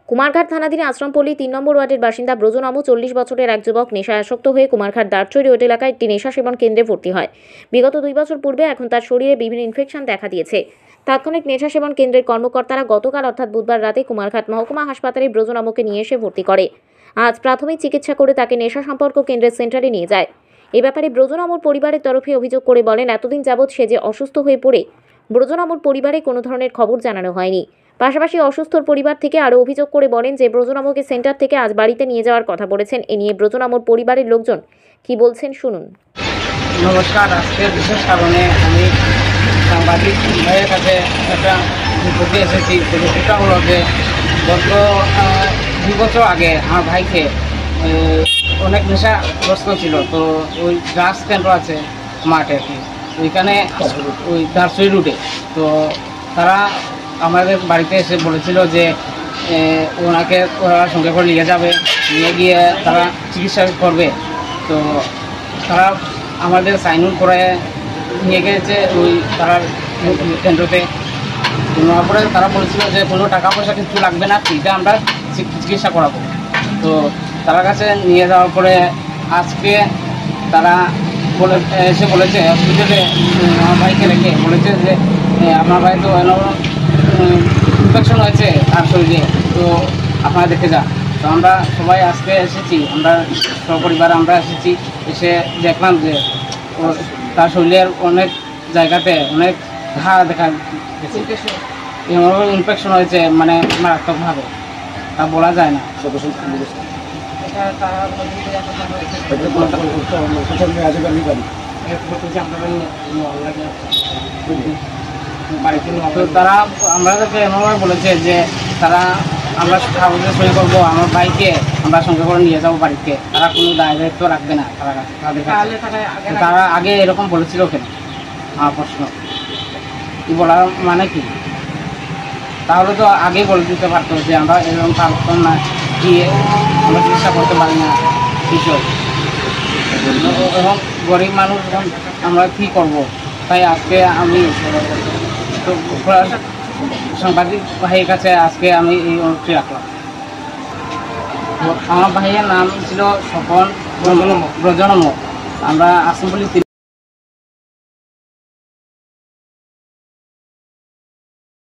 কুমারঘাট থানাধীন আশ্রমপল্লী ৩ নম্বর ওয়ার্ডের বাসিন্দা ব্রজনম 40 বছরের এক যুবক নেশায় আসক্ত হয়ে কুমারঘাট দারচৈ রোড এলাকায় একটি নেশা সেবন কেন্দ্রে ভর্তি হয়। বিগত 2 বছর পূর্বে এখন তার শরীরে বিভিন্ন ইনফেকশন দেখা দিয়েছে। তাৎক্ষণিক নেশা সেবন কেন্দ্রের কর্মকর্তারা গতকাল অর্থাৎ বুধবার রাতে কুমারঘাট মহকুমা হাসপাতালে ব্রজনমকে নিয়ে এসে ভর্তি করে। আজ প্রাথমিক চিকিৎসা করে তাকে নেশা সম্পর্ক কেন্দ্রের সেন্টারে নিয়ে যায়। এ ব্যাপারে ব্রজনমর পরিবারের তরফে অভিযোগ করে বলেন, এতদিন যাবৎ সে যে অসুস্থ হয়ে পড়ে ব্রজনমর পরিবারে কোনো ধরনের খবর জানানো হয়নি। পাশাপাশি অসুস্থর পরিবার থেকে আরও অভিযোগ করে বলেন যে ব্রজনমকে সেন্টার থেকে আজ বাড়িতে নিয়ে যাওয়ার কথা বলেছেন। এ নিয়ে ব্রজনমর পরিবারের লোকজন কি বলছেন শুনুন। নমস্কার। আজকে বিশেষ কারণে আমি সাংবাদিক ভাইয়ের কাছে একটা রিপোর্টে এসেছি। রিপোর্টটা হলো যে গত 2 বছর আগে আমার ভাইকে অনেক নেশাগ্রস্ত ছিল, তো ওই ড্রাগস কেন্দ্র আছে মাঠে আর কি, ওইখানে ওই দারচৈ রুটে, তো তারা আমাদের বাড়িতে এসে বলেছিল যে ওনাকে ওরা সঙ্গে করে নিয়ে যাবে, নিয়ে গিয়ে তারা চিকিৎসা করবে। তো তারা আমাদের সাইন আউট করে নিয়ে গেছে ওই তারা কেন্দ্রতে। নেওয়ার পরে তারা বলেছিল যে কোনো টাকা পয়সা কিছু লাগবে না, ফ্রিতে আমরা চিকিৎসা করাবো। তো তার কাছে নিয়ে যাওয়ার পরে আজকে তারা এসে বলেছে হসপিটালে আমার ভাইকে রেখে বলেছে যে আমার ভাই তো ইনফেকশন হয়েছে তার শরীরে, তো আপনারা দেখে যান। তো আমরা সবাই আজকে এসেছি, আমরা সপরিবার আমরা এসেছি, এসে দেখলাম যে তার শরীরের অনেক জায়গাতে অনেক ঘা দেখা গেছে, ইনফেকশন হয়েছে, মানে মারাত্মকভাবে, তা বলা যায় না। তারা আমাদেরকে এমনভাবে বলেছে যে তারা আমরা কাগজে সই করবো, আমার ভাইকে আমরা সঙ্গে করে নিয়ে যাবো বাড়িতে, তারা কোনো দায়িত্ব রাখবে না তাদের কাছে। তারা আগে এরকম বলেছিল কেন? আমার প্রশ্ন বলার মানে কি? তাহলে তো আগে বলে দিতে পারতো যে আমরা এরকম পারতাম না, গিয়ে আমরা চিকিৎসা করতে পারি না বিষয়, এবং গরিব মানুষ আমরা কী করবো। তাই আজকে আমি সাংবাদিক ভাইয়ের কাছে আজকে আমি এই অনুরোধটি রাখলাম। আমার ভাইয়ের নাম ছিল স্বপন ব্রজনম। আমরা আশ্রমপল্লী 3